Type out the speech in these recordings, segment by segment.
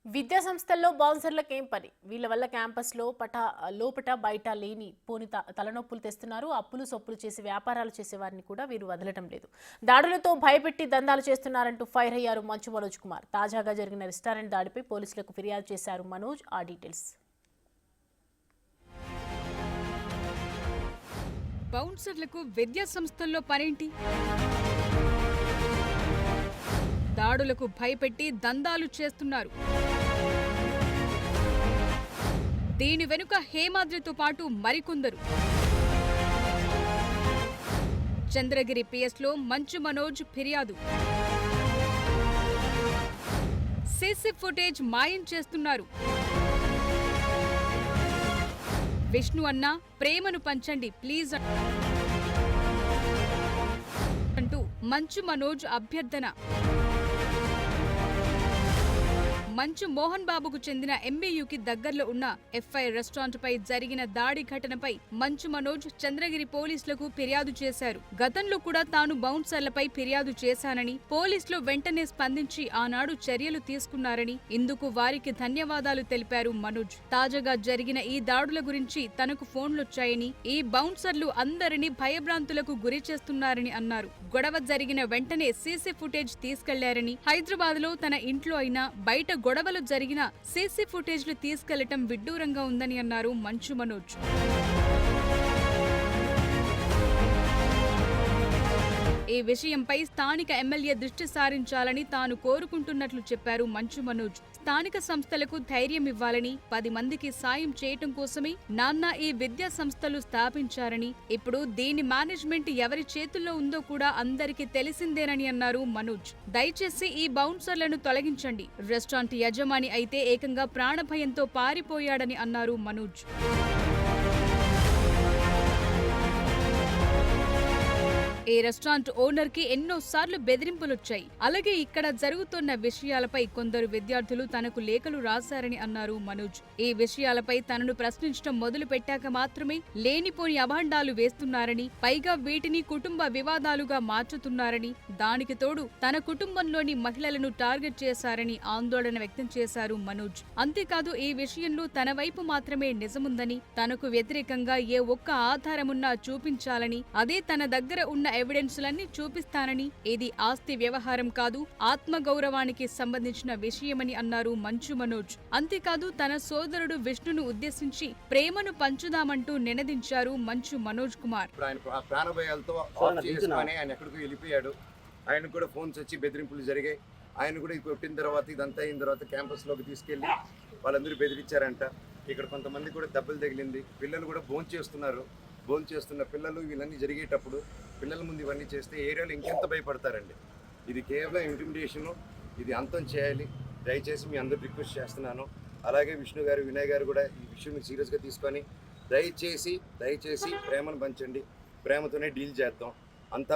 విద్యా సంస్థల్లో బౌన్సర్లకు ఏం పని? వీళ్ళ వల్ల క్యాంపస్లో లోపట బయట లేని పోని తలనొప్పులు తెస్తున్నారు. అప్పులు సొప్పులు చేసి వ్యాపారాలు చేసేవారిని కూడా వీరు వదలటం లేదు. దాడులతో భయపెట్టి దందాలు చేస్తున్నారంటూ ఫైర్ అయ్యారు మంచు మనోజ్ కుమార్. తాజాగా జరిగిన రెస్టారెంట్ దాడిపై పోలీసులకు ఫిర్యాదు చేశారు మనోజ్. ఆ డీటెయిల్స్. బౌన్సర్లకు విద్యా సంస్థల్లో పనేంటి? దాడులకు భయపెట్టి దందాలు చేస్తున్నారు. దీని వెనుక హేమాద్రితో పాటు మరికొందరు. చంద్రగిరి పిఎస్లో మంచు మనోజ్ ఫిర్యాదు. సీసీ ఫుటేజ్ మాయం చేస్తున్నారు. విష్ణు అన్న ప్రేమను పంచండి ప్లీజ్ అంటూ మంచు మనోజ్ అభ్యర్థన. మంచు మోహన్ బాబుకు చెందిన ఎంబీయూకి దగ్గరలో ఉన్న ఎఫ్ఐ రెస్టారెంట్ పై జరిగిన దాడి ఘటనపై మంచు మనోజ్ చంద్రగిరి పోలీసులకు ఫిర్యాదు చేశారు. గతంలో కూడా తాను బౌన్సర్లపై ఫిర్యాదు చేశానని, పోలీసులు వెంటనే స్పందించి ఆనాడు చర్యలు తీసుకున్నారని, ఇందుకు వారికి ధన్యవాదాలు తెలిపారు మనోజ్. తాజాగా జరిగిన ఈ దాడుల గురించి తనకు ఫోన్లొచ్చాయని, ఈ బౌన్సర్లు అందరినీ భయభ్రాంతులకు గురి చేస్తున్నారని అన్నారు. గొడవ జరిగిన వెంటనే సీసీ ఫుటేజ్ తీసుకెళ్లారని, హైదరాబాద్ లో తన ఇంట్లో అయినా బయట గొడవలు జరిగిన సీసీ ఫుటేజ్లు తీసుకెళ్లటం విడ్డూరంగా ఉందని అన్నారు మంచు మనోజ్. ఈ విషయంపై స్థానిక ఎమ్మెల్యే దృష్టి సారించాలని తాను కోరుకుంటున్నట్లు చెప్పారు మంచు మనోజ్. స్థానిక సంస్థలకు ధైర్యం ఇవ్వాలని, 10 మందికి సాయం చేయటం కోసమే నాన్న ఈ విద్యా సంస్థలు స్థాపించారని, ఇప్పుడు దీని మేనేజ్మెంట్ ఎవరి చేతుల్లో ఉందో కూడా అందరికీ తెలిసిందేనని అన్నారు మనోజ్. దయచేసి ఈ బౌన్సర్లను తొలగించండి. రెస్టారెంట్ యజమాని అయితే ఏకంగా ప్రాణభయంతో పారిపోయాడని అన్నారు మనోజ్. ఈ రెస్టారెంట్ ఓనర్ కి ఎన్నోసార్లు బెదిరింపులొచ్చాయి. అలాగే ఇక్కడ జరుగుతున్న విషయాలపై కొందరు విద్యార్థులు తనకు లేఖలు రాశారని అన్నారు మనోజ్. ఈ విషయాలపై తనను ప్రశ్నించడం మొదలు పెట్టాక మాత్రమే లేనిపోని అభాండాలు వేస్తున్నారని, పైగా వీటిని కుటుంబ వివాదాలుగా మార్చుతున్నారని, దానికి తోడు తన కుటుంబంలోని మహిళలను టార్గెట్ చేశారని ఆందోళన వ్యక్తం చేశారు మనోజ్. అంతేకాదు ఈ విషయంలో తన వైపు మాత్రమే నిజముందని, తనకు వ్యతిరేకంగా ఏ ఒక్క ఆధారమున్నా చూపించాలని, అదే తన దగ్గర ఉన్న ఎవిడెన్స్లన్నీ చూపిస్తానని, ఇది ఆస్తి వ్యవహారం కాదు, ఆత్మగౌరవానికి సంబంధించిన విషయమని అన్నారు మంచు మనోజ్. అంతేకాదు తన సోదరుడు విష్ణును ఉద్దేశించి ప్రేమను పంచుదామంటూ నినదించారు మంచు మనోజ్ కుమార్. ఆయన కూడా ఫోన్స్ వచ్చి బెదిరింపులు జరిగాయి. ఆయన కూడా కొట్టిన తర్వాత ఇదంతా అయిన తర్వాత క్యాంపస్ లోకి తీసుకెళ్లి వాళ్ళందరూ బెదిరించారంట. ఇక్కడ కొంతమంది కూడా దెబ్బలు తగిలింది. పిల్లలు కూడా భోజనం చేస్తున్న పిల్లలు వీళ్ళన్నీ జరిగేటప్పుడు పిల్లల ముందు ఇవన్నీ చేస్తే ఏరియాలో ఇంకెంత భయపడతారండి. ఇది కేవలం ఇంటిమిడేషను, ఇది అంతం చేయాలి. దయచేసి మీ అందరూ రిక్వెస్ట్ చేస్తున్నాను. అలాగే విష్ణు గారు, వినయ్ గారు కూడా ఈ విషయం సీరియస్గా తీసుకొని దయచేసి ప్రేమను పంచండి. ప్రేమతోనే డీల్ చేద్దాం.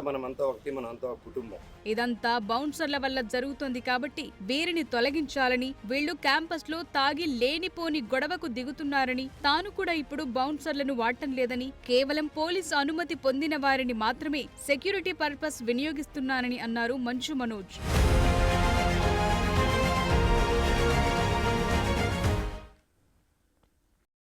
మనమంతా ఒకటి, మనంతా ఒక కుటుంబం. ఇదంతా బౌన్సర్ల వల్ల జరుగుతోంది కాబట్టి వీరిని తొలగించాలని, వీళ్లు క్యాంపస్ లో తాగి లేనిపోని గొడవకు దిగుతున్నారని, తాను కూడా ఇప్పుడు బౌన్సర్లను వాడటం లేదని, కేవలం పోలీసు అనుమతి పొందిన వారిని మాత్రమే సెక్యూరిటీ పర్పస్ వినియోగిస్తున్నానని అన్నారు మంచు మనోజ్.